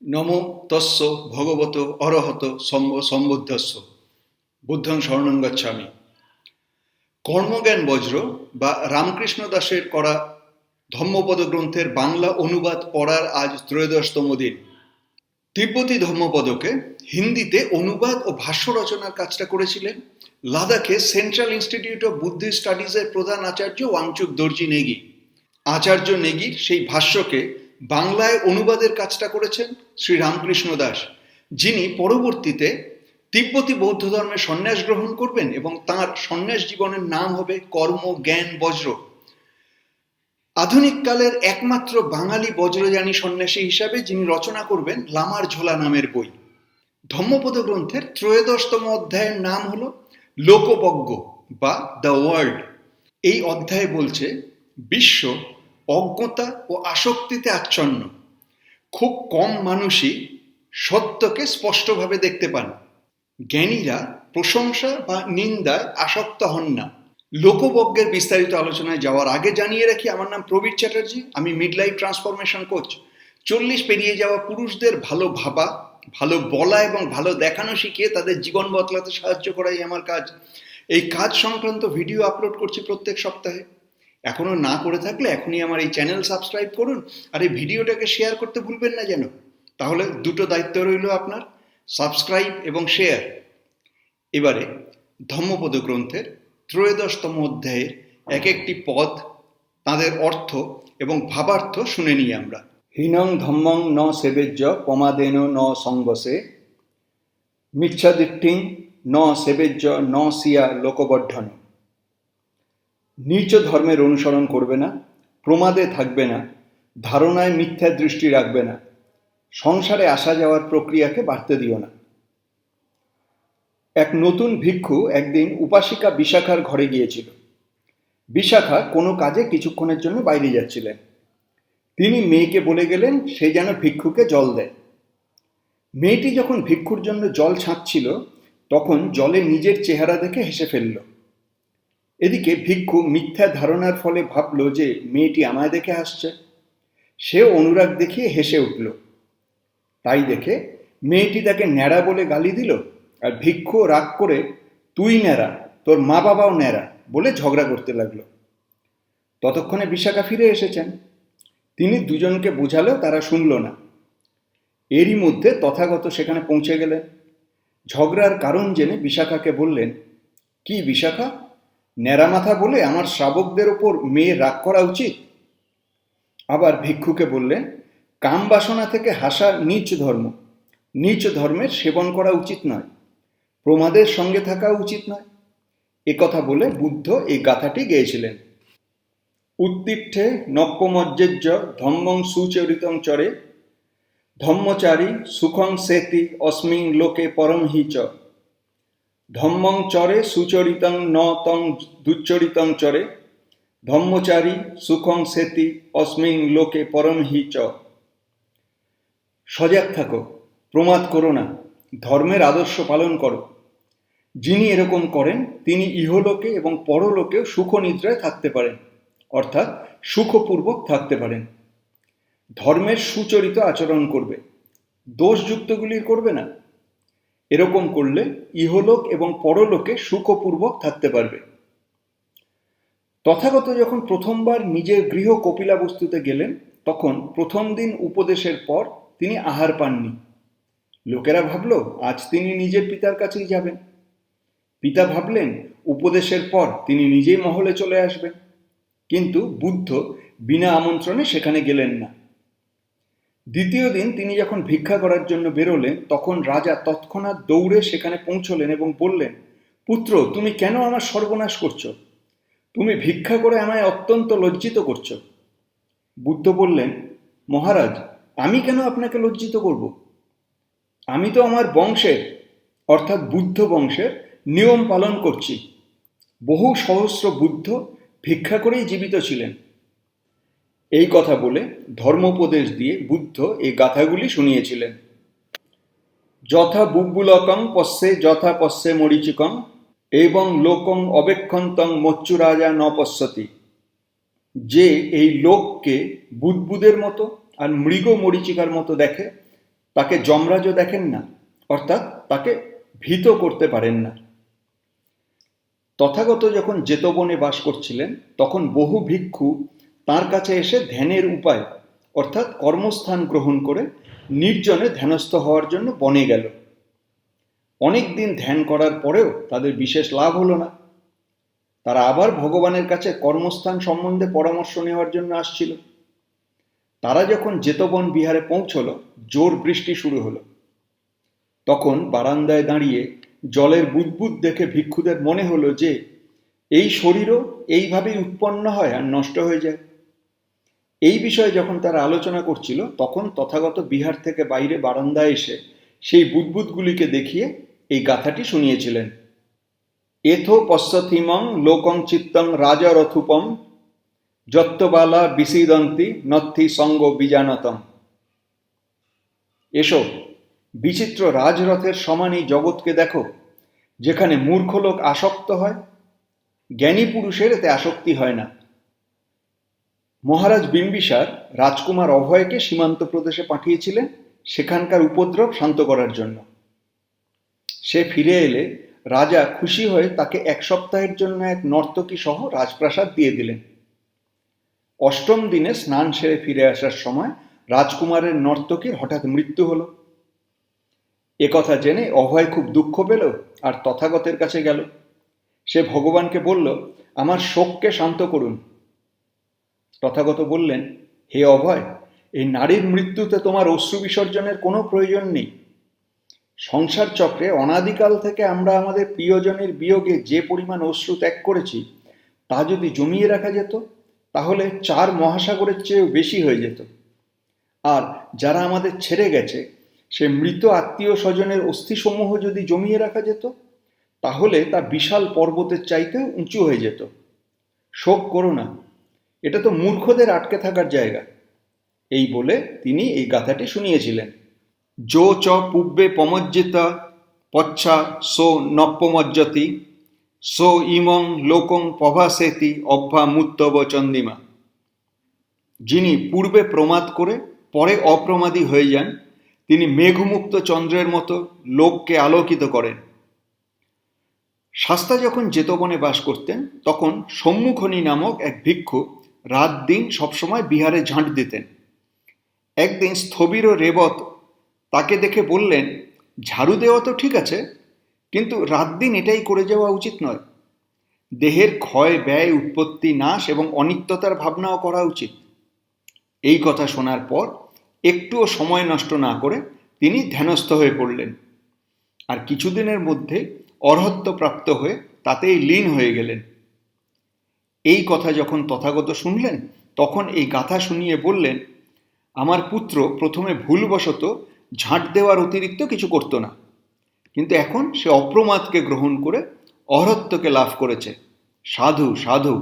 নমো তস্য ভগবত অরহত সম্বুদ্ধস্য বুদ্ধং শরণং গচ্ছামি। কর্মজ্ঞান বজ্র বা রামকৃষ্ণ দাসের করা ধম্মপদ গ্রন্থের বাংলা অনুবাদ পড়ার আজ ত্রয়োদশতম দিন। তিব্বতী ধম্মপদকে হিন্দিতে অনুবাদ ও ভাষ্য রচনার কাজটা করেছিলেন লাদাখে সেন্ট্রাল ইনস্টিটিউট অফ বুদ্ধিস্ট স্টাডিজের প্রধান আচার্য ওয়াংচুক দর্জি নেগি। আচার্য নেগির সেই ভাষ্যকে বাংলায় অনুবাদের কাজটা করেছেন শ্রী রামকৃষ্ণ দাস, যিনি পরবর্তীতে তিব্বতী বৌদ্ধ ধর্মে সন্ন্যাস গ্রহণ করবেন এবং তাঁর সন্ন্যাস জীবনের নাম হবে কর্ম জ্ঞান বজ্র। আধুনিক কালের একমাত্র বাঙালি বজ্রযানী সন্ন্যাসী হিসাবে যিনি রচনা করবেন লামার ঝোলা নামের বই। ধম্মপদ গ্রন্থের ত্রয়োদশতম অধ্যায়ের নাম হল লোকবজ্ঞ বা দ্য ওয়ার্ল্ড। এই অধ্যায়ে বলছে বিশ্ব অজ্ঞতা ও আসক্তিতে আচ্ছন্ন। খুব কম মানুষই সত্যকে স্পষ্টভাবে দেখতে পান। জ্ঞানীরা প্রশংসা বা নিন্দায় আসক্ত হন না। লোকবজ্ঞের বিস্তারিত আলোচনায় যাওয়ার আগে জানিয়ে রাখি, আমার নাম প্রবীর চ্যাটার্জি, আমি মিড লাইফ ট্রান্সফরমেশন কোচ। 40 পেরিয়ে যাওয়া পুরুষদের ভালো ভাবা, ভালো বলা এবং ভালো দেখানো শিখিয়ে তাদের জীবন বদলাতে সাহায্য করাই আমার কাজ। এই কাজ সংক্রান্ত ভিডিও আপলোড করছি প্রত্যেক সপ্তাহে। এখনো না করে থাকলে এখনই আমার এই চ্যানেল সাবস্ক্রাইব করুন আর এই ভিডিওটাকে শেয়ার করতে ভুলবেন না যেন। তাহলে দুটো দায়িত্ব রইল আপনার, সাবস্ক্রাইব এবং শেয়ার। এবারে ধম্মপদ গ্রন্থের ত্রয়োদশতম অধ্যায়ের এক একটি পদ, তাদের অর্থ এবং ভাবার্থ শুনে নিই আমরা। হীনং ধম্মং ন সেবেজ্য পমাদেন ন সংবসে মিচ্ছাদিট্ঠিং ন সেবেজ্য ন সিয়া লোকবর্ধন। নীচ ধর্মের অনুসরণ করবে না, প্রমাদে থাকবে না, ধারণায় মিথ্যা দৃষ্টি রাখবে না, সংসারে আসা যাওয়ার প্রক্রিয়াকে বাড়তে দিও না। এক নতুন ভিক্ষু একদিন উপাসিকা বিশাখার ঘরে গিয়েছিল। বিশাখা কোনো কাজে কিছুক্ষণের জন্য বাইরে যাচ্ছিলেন। তিনি মেয়েকে বলে গেলেন সে যেন ভিক্ষুকে জল দেয়। মেয়েটি যখন ভিক্ষুর জন্য জল ছাঁচছিল তখন জলে নিজের চেহারা দেখে হেসে ফেলল। এদিকে ভিক্ষু মিথ্যা ধারণার ফলে ভাবল যে মেয়েটি আমায় দেখে হাসছে। সে অনুরাগ দেখিয়ে হেসে উঠল। তাই দেখে মেয়েটি তাকে ন্যাড়া বলে গালি দিল আর ভিক্ষু রাগ করে তুই ন্যাড়া, তোর মা বাবাও ন্যাড়া বলে ঝগড়া করতে লাগলো। ততক্ষণে বিশাখা ফিরে এসেছেন। তিনি দুজনকে বোঝালেও তারা শুনল না। এরই মধ্যে তথাগত সেখানে পৌঁছে গেলেন। ঝগড়ার কারণ জেনে বিশাখাকে বললেন, কি বিশাখা, ন্যাড়া মাথা বলে আমার শ্রাবকদের ওপর মেয়ে রাগ করা উচিত? আবার ভিক্ষুকে বললেন, কাম বাসনা থেকে হাসা নীচ ধর্ম, নীচ ধর্মের সেবন করা উচিত নয়, প্রমাদের সঙ্গে থাকা উচিত নয়। একথা বলে বুদ্ধ এই গাথাটি গেয়েছিলেন। উত্তিষ্ঠে নপ্যমজ্জেজ্য ধম্মং সুচরিতং চরে ধম্মচারী সুখং সেতি অস্মিং লোকে পরম হি চ। ধম্মং চরে সুচরিতং ন তং দুচ্চরিতং চরে ধম্মচারী সুখং সেতি অস্মিং লোকে পরম হি চ। সজাগ থাকো, প্রমাদ করো না, ধর্মের আদর্শ পালন করো। যিনি এরকম করেন তিনি ইহলোকে এবং পরলোকেও সুখ নিদ্রায় থাকতে পারেন, অর্থাৎ সুখপূর্বক থাকতে পারেন। ধর্মের সুচরিত আচরণ করবে, দোষযুক্তগুলি করবে না। এরকম করলে ইহলোক এবং পরলোকে সুখপূর্বক থাকতে পারবে। তথাগত যখন প্রথমবার নিজের গৃহ কপিলাবস্তুতে গেলেন তখন প্রথম দিন উপদেশের পর তিনি আহার পাননি। লোকেরা ভাবল আজ তিনি নিজের পিতার কাছেই যাবেন। পিতা ভাবলেন উপদেশের পর তিনি নিজেই মহলে চলে আসবেন। কিন্তু বুদ্ধ বিনা আমন্ত্রণে সেখানে গেলেন না। দ্বিতীয় দিন তিনি যখন ভিক্ষা করার জন্য বেরোলেন তখন রাজা তৎক্ষণাৎ দৌড়ে সেখানে পৌঁছলেন এবং বললেন, পুত্র, তুমি কেন আমার সর্বনাশ করছো? তুমি ভিক্ষা করে আমায় অত্যন্ত লজ্জিত করছো। বুদ্ধ বললেন, মহারাজ, আমি কেন আপনাকে লজ্জিত করব? আমি তো আমার বংশের অর্থাৎ বুদ্ধ বংশের নিয়ম পালন করছি। বহু সহস্র বুদ্ধ ভিক্ষা করেই জীবিত ছিলেন। এই কথা বলে ধর্মোপদেশ দিয়ে বুদ্ধ এই গাথাগুলি শুনিয়েছিলেন। যথা বুব্বুলকং পশ্যে যথা পশ্যে মরীচিকং এবং লোকং অবেক্ষন্তং মচ্চু রাজা ন পশ্যতি। যে এই লোককে বুদ্বুদের মতো আর মৃগ মরীচিকার মতো দেখে তাকে যমরাজও দেখেন না, অর্থাৎ তাকে ভীত করতে পারেন না। তথাগত যখন জেতবনে বাস করছিলেন তখন বহু ভিক্ষু তাঁর কাছে এসে ধ্যানের উপায় অর্থাৎ কর্মস্থান গ্রহণ করে নির্জনে ধ্যানস্থ হওয়ার জন্য বনে গেল। অনেক দিন ধ্যান করার পরেও তাদের বিশেষ লাভ হলো না। তারা আবার ভগবানের কাছে কর্মস্থান সম্বন্ধে পরামর্শ নেওয়ার জন্য আসছিল। তারা যখন জেতবন বিহারে পৌঁছল, জোর বৃষ্টি শুরু হলো। তখন বারান্দায় দাঁড়িয়ে জলের বুদবুদ দেখে ভিক্ষুদের মনে হলো যে এই শরীরও এইভাবেই উৎপন্ন হয় আর নষ্ট হয়ে যায়। এই বিষয়ে যখন তারা আলোচনা করছিল তখন তথাগত বিহার থেকে বাইরে বারান্দায় এসে সেই বুদবুদগুলিকে দেখিয়ে এই গাথাটি শুনিয়েছিলেন। এথো পশ্যথিমং লোকং চিত্তং রাজরথুপম যত্তবালা বিসিদন্তি নথি সঙ্গ বিজানতম। এসো, বিচিত্র রাজরথের সমান এই জগৎকে দেখো, যেখানে মূর্খ লোক আসক্ত হয়, জ্ঞানী পুরুষের এতে আসক্তি হয় না। মহারাজ বিম্বিসার রাজকুমার অভয়কে সীমান্ত প্রদেশে পাঠিয়েছিলেন সেখানকার উপদ্রব শান্ত করার জন্য। সে ফিরে এলে রাজা খুশি হয়ে তাকে 1 সপ্তাহের জন্য এক নর্তকী সহ রাজপ্রাসাদ দিয়ে দিলেন। অষ্টম দিনে স্নান সেরে ফিরে আসার সময় রাজকুমারের নর্তকীর হঠাৎ মৃত্যু হলো। একথা জেনে অভয় খুব দুঃখ পেল আর তথাগতের কাছে গেল। সে ভগবানকে বলল, আমার শোককে শান্ত করুন। তথাগত বললেন, হে অভয়, এই নারীর মৃত্যুতে তোমার অশ্রু বিসর্জনের কোনো প্রয়োজন নেই। সংসার চক্রে অনাদিকাল থেকে আমরা আমাদের প্রিয়জনের বিয়োগে যে পরিমাণ অশ্রু ত্যাগ করেছি তা যদি জমিয়ে রাখা যেত তাহলে 4 মহাসাগরের চেয়েও বেশি হয়ে যেত। আর যারা আমাদের ছেড়ে গেছে সে মৃত আত্মীয় স্বজনের অস্থিসমূহ যদি জমিয়ে রাখা যেত তাহলে তা বিশাল পর্বতের চাইতেও উঁচু হয়ে যেত। শোক করো না, এটা তো মূর্খদের আটকে থাকার জায়গা। এই বলে তিনি এই গাথাটি শুনিয়েছিলেন। যো চ পূর্বে পমজ্জিতা পচ্ছা সো নপ্পমজ্জতি সো ইমং লোকং পভাসেতি অভ্যা মুত্তব চন্দিমা। যিনি পূর্বে প্রমাদ করে পরে অপ্রমাদী হয়ে যান তিনি মেঘমুক্ত চন্দ্রের মতো লোককে আলোকিত করেন। শাস্তা যখন জেতবনে বাস করতেন তখন সম্মুখনী নামক এক ভিক্ষু রাত দিন সবসময় বিহারে ঝাঁট দিতেন। একদিন স্থবির ও রেবত তাকে দেখে বললেন, ঝাড়ু দেওয়া তো ঠিক আছে, কিন্তু রাত দিন এটাই করে যাওয়া উচিত নয়। দেহের ক্ষয় ব্যয় উৎপত্তি নাশ এবং অনিত্যতার ভাবনাও করা উচিত। এই কথা শোনার পর একটুও সময় নষ্ট না করে তিনি ধ্যানস্থ হয়ে পড়লেন আর কিছুদিনের মধ্যে অর্হত্ব প্রাপ্ত হয়ে তাতেই লীন হয়ে গেলেন। এই কথা যখন তথাগত শুনলেন তখন এই গাথা শুনিয়ে বললেন, আমার পুত্র প্রথমে ভুলবশত ঝাঁট দেওয়ার অতিরিক্ত কিছু করত না, কিন্তু এখন সে অপ্রমাদকে গ্রহণ করে অর্হত্বকে লাভ করেছে। সাধু সাধু।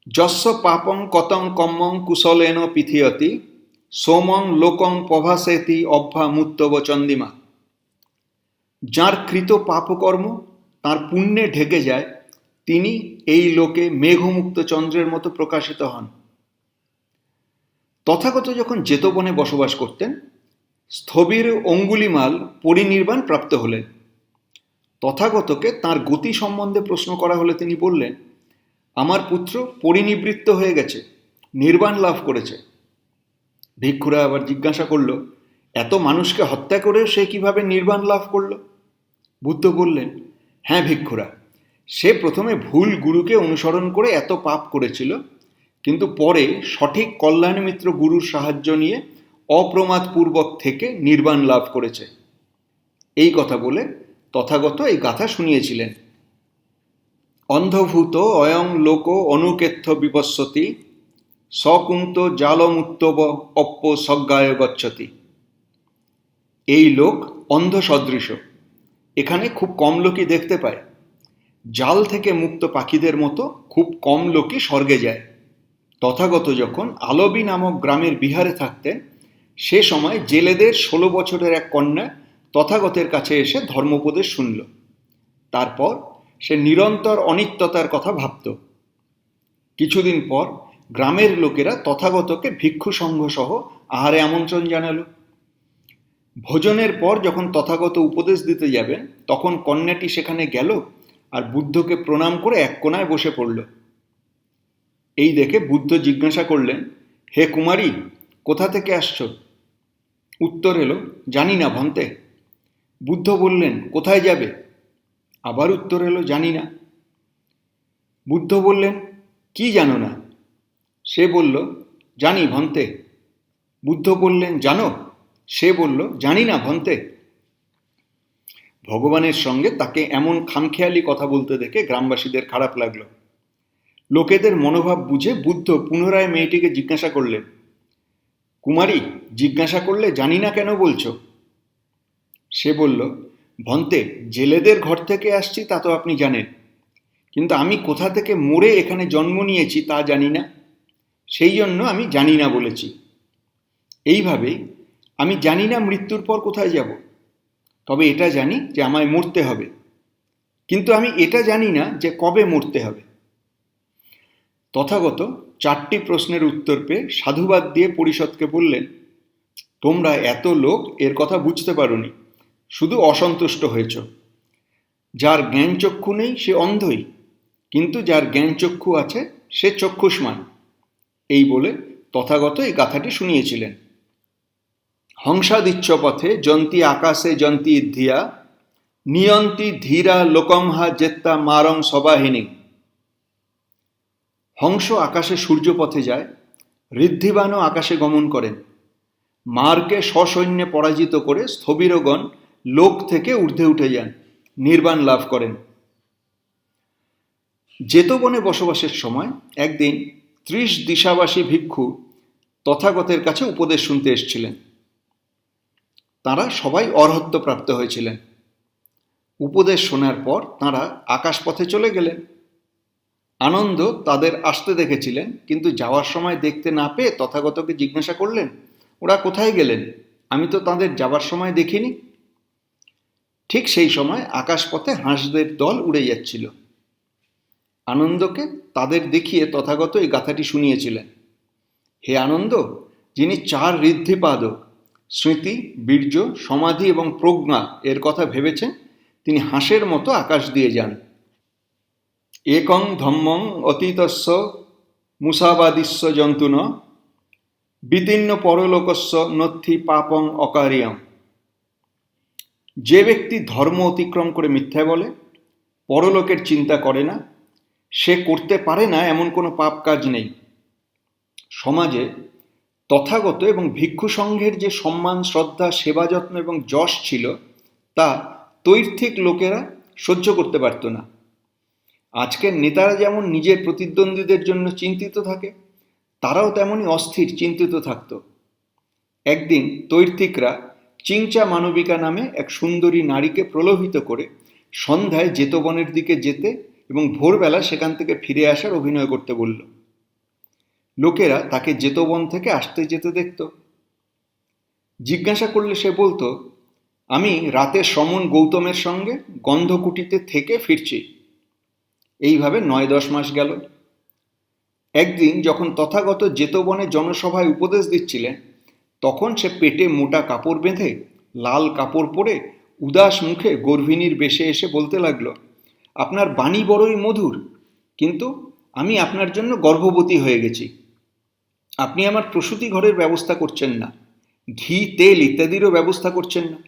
যস্য পাপং কতং কম্মং কুশলেন পিথিয়তি সোমং লোকং পভাসেতি অভ্যা মুত্তব চন্দিমা। যার কৃত পাপকর্ম তার পুণ্যে ঢেকে যায় তিনি এই লোকে মেঘমুক্ত চন্দ্রের মতো প্রকাশিত হন। তথাগত যখন জেতবনে বসবাস করতেন স্থবির অঙ্গুলিমাল পরিনির্বাণ প্রাপ্ত হলেন। তথাগতকে তাঁর গতি সম্বন্ধে প্রশ্ন করা হলে তিনি বললেন, আমার পুত্র পরিনিবৃত্ত হয়ে গেছে, নির্বাণ লাভ করেছে। ভিক্ষুরা আবার জিজ্ঞাসা করল, এত মানুষকে হত্যা করেও সে কিভাবে নির্বাণ লাভ করল? বুদ্ধ বললেন, হ্যাঁ ভিক্ষুরা, সে প্রথমে ভুল গুরুকে অনুসরণ করে এত পাপ করেছিল, কিন্তু পরে সঠিক কল্যাণমিত্র গুরুর সাহায্য নিয়ে অপ্রমাদপূর্বক থেকে নির্বাণ লাভ করেছে। এই কথা বলে তথাগত এই গাথা শুনিয়েছিলেন। অন্ধভূত অয়ং লোক অনুকেত্থ বিপশ্যতি সকুন্ত জালমুত্তব অপ্প সজ্ঞায় গচ্ছতি। এই লোক অন্ধ সদৃশ, এখানে খুব কম লোকই দেখতে পায়। জাল থেকে মুক্ত পাখিদের মতো খুব কম লোকই স্বর্গে যায়। তথাগত যখন আলবি নামক গ্রামের বিহারে থাকতেন সে সময় জেলেদের 16 বছরের এক কন্যা তথাগতের কাছে এসে ধর্মোপদেশ শুনল। তারপর সে নিরন্তর অনিত্যতার কথা ভাবত। কিছুদিন পর গ্রামের লোকেরা তথাগতকে ভিক্ষু সংঘ সহ আহারে আমন্ত্রণ জানালো। ভোজনের পর যখন তথাগত উপদেশ দিতে যাবেন তখন কন্যাটি সেখানে গেল আর বুদ্ধকে প্রণাম করে এক কোণায় বসে পড়ল। এই দেখে বুদ্ধ জিজ্ঞাসা করলেন, হে কুমারী, কোথা থেকে আসছো? উত্তর এলো, জানি না ভন্তে। বুদ্ধ বললেন, কোথায় যাবে? আবার উত্তর এলো, জানি না। বুদ্ধ বললেন, কি জানো না? সে বলল, জানি ভন্তে। বুদ্ধ বললেন, জানো? সে বলল, জানি না ভন্তে। ভগবানের সঙ্গে তাকে এমন খামখেয়ালি কথা বলতে দেখে গ্রামবাসীদের খারাপ লাগলো। লোকেদের মনোভাব বুঝে বুদ্ধ পুনরায় মেয়েটিকে জিজ্ঞাসা করলেন, কুমারী, জিজ্ঞাসা করলে জানি না কেন বলছো? সে বলল, ভন্তে, জেলেদের ঘর থেকে আসছি তা তো আপনি জানেন, কিন্তু আমি কোথা থেকে মরে এখানে জন্ম নিয়েছি তা জানি না, সেই জন্য আমি জানি না বলেছি। এইভাবেই আমি জানি না মৃত্যুর পর কোথায় যাব, তবে এটা জানি যে আমায় মরতে হবে, কিন্তু আমি এটা জানি না যে কবে মরতে হবে। তথাগত 4টি প্রশ্নের উত্তর পেয়ে সাধুবাদ দিয়ে পরিষদকে বললেন, তোমরা এত লোক এর কথা বুঝতে পারোনি, শুধু অসন্তুষ্ট হয়েছ। যার জ্ঞানচক্ষু নেই সে অন্ধই, কিন্তু যার জ্ঞানচক্ষু আছে সে চক্ষুষ্মান। এই বলে তথাগত এই গাথাটি শুনিয়েছিলেন। হংসাদিচ্ছ পথে যন্তি আকাশে যন্তি ধিয়া নিয়ন্তি ধীরা লোকমহা জেত্তা মারং সবাহিনী। হংস আকাশে সূর্যপথে যায়, ঋদ্ধিবানও আকাশে গমন করেন। মারকে সসৈন্যে পরাজিত করে স্থবিরগণ লোক থেকে ঊর্ধ্বে উঠে যান, নির্বাণ লাভ করেন। জেতবনে বসবাসের সময় একদিন 30 দিশাবাসী ভিক্ষু তথাগতের কাছে উপদেশ শুনতে এসেছিলেন। তাঁরা সবাই অর্হত্ব প্রাপ্ত হয়েছিলেন। উপদেশ শোনার পর তাঁরা আকাশপথে চলে গেলেন। আনন্দ তাদের আসতে দেখেছিলেন, কিন্তু যাওয়ার সময় দেখতে না পেয়ে তথাগতকে জিজ্ঞাসা করলেন, ওরা কোথায় গেলেন? আমি তো তাদের যাবার সময় দেখিনি। ঠিক সেই সময় আকাশপথে হাঁসদের দল উড়ে যাচ্ছিল। আনন্দকে তাদের দেখিয়ে তথাগত এই গাথাটি শুনিয়েছিলেন। হে আনন্দ, যিনি 4 ঋদ্ধিপাদ স্মৃতি, বীর্য, সমাধি এবং প্রজ্ঞা এর কথা ভেবেছেন, তিনি হাঁসের মতো আকাশ দিয়ে যান। একং ধম্মং অতীতস্য মুসাবাদিস্য জন্তুন বিতীর্ণ পরলোকস্য নথি পাপং অকারিয়ম। যে ব্যক্তি ধর্ম অতিক্রম করে মিথ্যা বলে, পরলোকের চিন্তা করে না, সে করতে পারে না এমন কোনো পাপ কাজ নেই। সমাজে তথাগত এবং ভিক্ষু সংঘের যে সম্মান, শ্রদ্ধা, সেবা যত্ন এবং যশ ছিল, তা তৈর্থিক লোকেরা সহ্য করতে পারত না। আজকের নেতারা যেমন নিজের প্রতিদ্বন্দ্বীদের জন্য চিন্তিত থাকে, তারাও তেমনই অস্থির চিন্তিত থাকত। একদিন তৈর্থিকরা চিংচা মানবিকা নামে এক সুন্দরী নারীকে প্রলোভিত করে সন্ধ্যায় জেতবনের দিকে যেতে এবং ভোরবেলা সেখান থেকে ফিরে আসার অভিনয় করতে বলল। লোকেরা তাকে জেতবন থেকে আসতে যেতে দেখত। জিজ্ঞাসা করলে সে বলতো, আমি রাতে সমন গৌতমের সঙ্গে গন্ধকুটিতে থেকে ফিরছি। এইভাবে 9-10 মাস গেল। একদিন যখন তথাগত জেতবনে জনসভায় উপদেশ দিচ্ছিলেন, তখন সে পেটে মোটা কাপড় বেঁধে লাল কাপড় পরে উদাস মুখে গর্ভিণীর বেশে এসে বলতে লাগলো, আপনার বাণী বড়ই মধুর, কিন্তু আমি আপনার জন্য গর্ভবতী হয়ে গেছি। আপনি আমার প্রসূতি ঘরের ব্যবস্থা করছেন না, ঘি, তেল ইত্যাদিরও ব্যবস্থা করছেন না।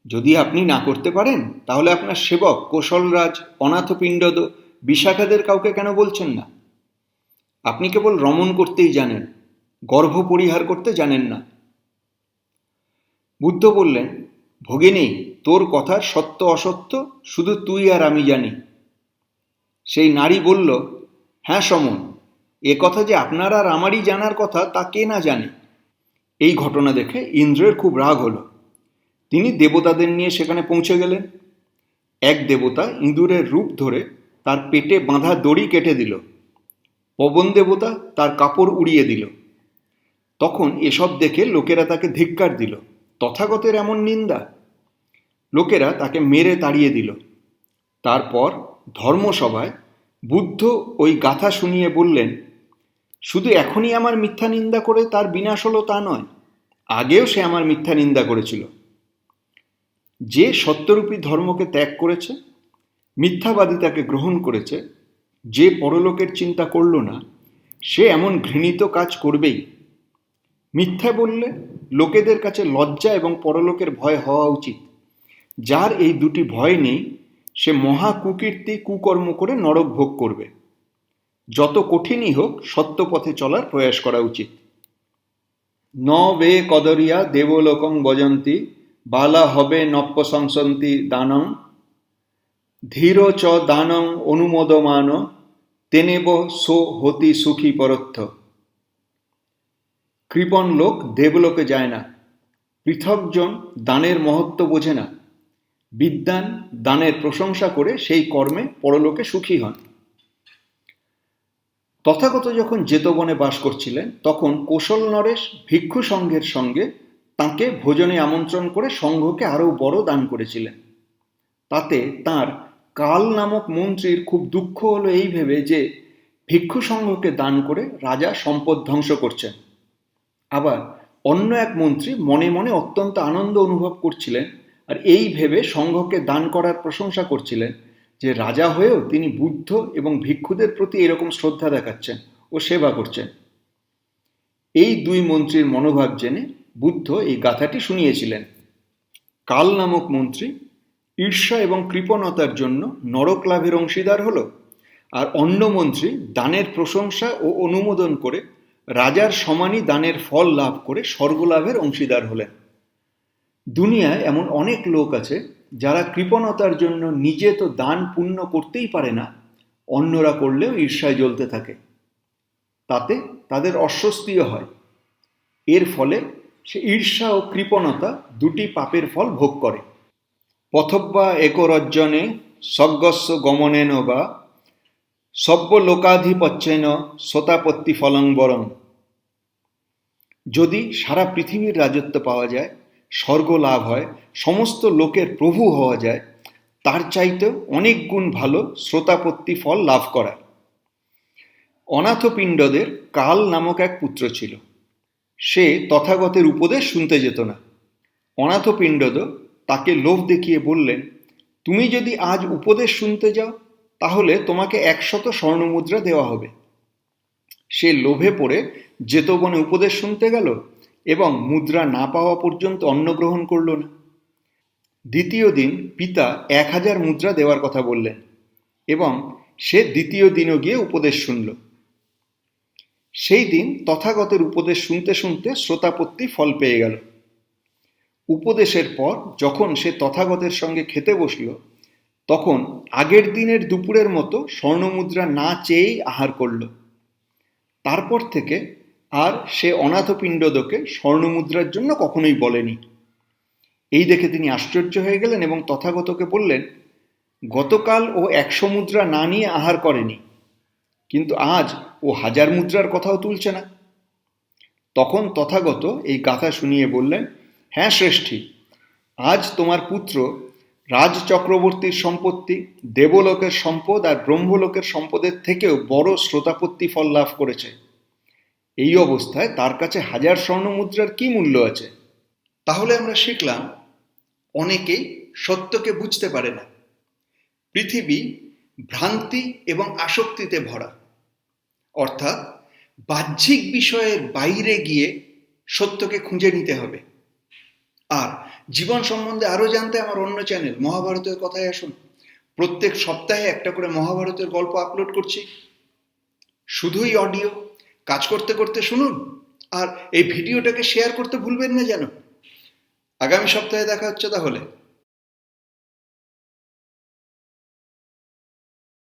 যদি আপনি না করতে পারেন, তাহলে আপনার সেবক কৌশলরাজ, অনাথপিণ্ডদ, বিশাখাদের কাউকে কেন বলছেন না? আপনি কেবল রমণ করতেই জানেন, গর্ভ পরিহার করতে জানেন না। বুদ্ধ বললেন, ভগিনী, তোর কথার সত্য অসত্য শুধু তুই আর আমি জানি। সেই নারী বলল, হ্যাঁ সমন, এ কথা যে আপনার আর আমারই জানার কথা তা কে না জানে। এই ঘটনা দেখে ইন্দ্রের খুব রাগ হলো। তিনি দেবতাদের নিয়ে সেখানে পৌঁছে গেলেন। এক দেবতা ইঁদুরের রূপ ধরে তার পেটে বাঁধা দড়ি কেটে দিল। পবন দেবতা তার কাপড় উড়িয়ে দিল। তখন এসব দেখে লোকেরা তাকে ধিক্কার দিল, তথাগতের এমন নিন্দা। লোকেরা তাকে মেরে তাড়িয়ে দিল। তারপর ধর্মসভায় বুদ্ধ ওই গাথা শুনিয়ে বললেন, শুধু এখনই আমার মিথ্যা নিন্দা করে তার বিনাশ হলো তা নয়, আগেও সে আমার মিথ্যা নিন্দা করেছিল। যে সত্যরূপী ধর্মকে ত্যাগ করেছে, মিথ্যাবাদিতাকে গ্রহণ করেছে, যে পরলোকের চিন্তা করল না, সে এমন ঘৃণিত কাজ করবেই। মিথ্যা বললে লোকেদের কাছে লজ্জা এবং পরলোকের ভয় হওয়া উচিত। যার এই দুটি ভয় নেই, সে মহা কুকীর্তি কুকর্ম করে নরক ভোগ করবে। যত কঠিনই হোক, সত্য পথে চলার প্রয়াস করা উচিত। ন বে কদরিয়া দেবলোকং বজন্তি বালা হবে নপ্য সংসন্তি দানং ধীর চ দানং অনুমোদমান তেনেব সো হতি সুখী পরত্থ। কৃপণ লোক দেবলোকে যায় না, পৃথকজন দানের মহত্ব বোঝে না, বিদ্বান দানের প্রশংসা করে সেই কর্মে পরলোকে সুখী হন। তথাগত যখন জেতবনে বাস করছিলেন, তখন কোশল নরেশ ভিক্ষু সংঘের সঙ্গে তাঁকে ভোজনে আমন্ত্রণ করে সংঘকে আরও বড় দান করেছিলেন। তাতে তাঁর কাল নামক মন্ত্রীর খুব দুঃখ হলো এই ভেবে যে ভিক্ষু সংঘকে দান করে রাজা সম্পদ ধ্বংস করছেন। আবার অন্য এক মন্ত্রী মনে মনে অত্যন্ত আনন্দ অনুভব করছিলেন, আর এই ভেবে সংঘকে দান করার প্রশংসা করছিলেন যে রাজা হয়েও তিনি বুদ্ধ এবং ভিক্ষুদের প্রতি এরকম শ্রদ্ধা দেখাচ্ছেন ও সেবা করছেন। এই দুই মন্ত্রীর মনোভাব জেনে বুদ্ধ এই গাথাটি শুনিয়েছিলেন। কাল নামক মন্ত্রী ঈর্ষা এবং কৃপণতার জন্য নরক লাভের অংশীদার হল, আর অন্য মন্ত্রী দানের প্রশংসা ও অনুমোদন করে রাজার সমানই দানের ফল লাভ করে স্বর্গলাভের অংশীদার হলেন। দুনিয়ায় এমন অনেক লোক আছে যারা কৃপণতার জন্য নিজে তো দান পুণ্য করতেই পারে না, অন্যরা করলেও ঈর্ষায় জ্বলতে থাকে। তাতে তাদের অস্বস্তিও হয়। এর ফলে সে ঈর্ষা ও কৃপণতা দুটি পাপের ফল ভোগ করে। পথব্বা একরজ্জনে সজ্ঞস্য গমনেন বা সব্য লোকাধিপত্যেন সোতাপত্তি ফলং বরং। যদি সারা পৃথিবীর রাজত্ব পাওয়া যায়, স্বর্গ লাভ হয়, সমস্ত লোকের প্রভু হওয়া যায়, তার চাইতেও অনেক গুণ ভালো শ্রোতাপত্তি ফল লাভ করা। অনাথপিণ্ডদের কাল নামক এক পুত্র ছিল। সে তথাগতের উপদেশ শুনতে যেত না। অনাথপিণ্ডদ তাকে লোভ দেখিয়ে বললেন, তুমি যদি আজ উপদেশ শুনতে যাও, তাহলে তোমাকে 100 স্বর্ণমুদ্রা দেওয়া হবে। সে লোভে পড়ে জেতবনে উপদেশ শুনতে গেল এবং মুদ্রা না পাওয়া পর্যন্ত অন্ন গ্রহণ করল না। দ্বিতীয় দিন পিতা 1000 মুদ্রা দেওয়ার কথা বললেন এবং সে দ্বিতীয় দিনও গিয়ে উপদেশ শুনল। সেই দিন তথাগতের উপদেশ শুনতে শুনতে শ্রোতাপত্তি ফল পেয়ে গেল। উপদেশের পর যখন সে তথাগতের সঙ্গে খেতে বসল, তখন আগের দিনের দুপুরের মতো স্বর্ণমুদ্রা না চেয়েই আহার করল। তারপর থেকে আর সে অনাথপিণ্ডদকে স্বর্ণমুদ্রার জন্য কখনোই বলেনি। এই দেখে তিনি আশ্চর্য হয়ে গেলেন এবং তথাগতকে বললেন, গতকাল ও 100 মুদ্রা না নিয়ে আহার করেনি, কিন্তু আজ ও 1000 মুদ্রার কথাও তুলছে না। তখন তথাগত এই গাথা শুনিয়ে বললেন, হ্যাঁ শ্রেষ্ঠী, আজ তোমার পুত্র রাজ চক্রবর্তীর সম্পত্তি, দেবলোকের সম্পদ আর ব্রহ্মলোকের সম্পদের থেকেও বড় শ্রোতাপত্তি ফল লাভ করেছে। এই অবস্থায় তার কাছে 1000 স্বর্ণমুদ্রার কি মূল্য আছে? তাহলে আমরা শিখলাম, অনেকেই সত্যকে বুঝতে পারে না। পৃথিবী ভ্রান্তি এবং আসক্তিতে ভরা, অর্থাৎ বাহ্যিক বিষয়ের বাইরে গিয়ে সত্যকে খুঁজে নিতে হবে। আর জীবন সম্বন্ধে আরও জানতে আমার অন্য চ্যানেল মহাভারতের কথায় আসুন। প্রত্যেক সপ্তাহে একটা করে মহাভারতের গল্প আপলোড করছি, শুধুই অডিও। কাজ করতে করতে শুনুন, আর এই ভিডিওটাকে শেয়ার করতে ভুলবেন না যেন। আগামী সপ্তাহে দেখা হচ্ছে তাহলে।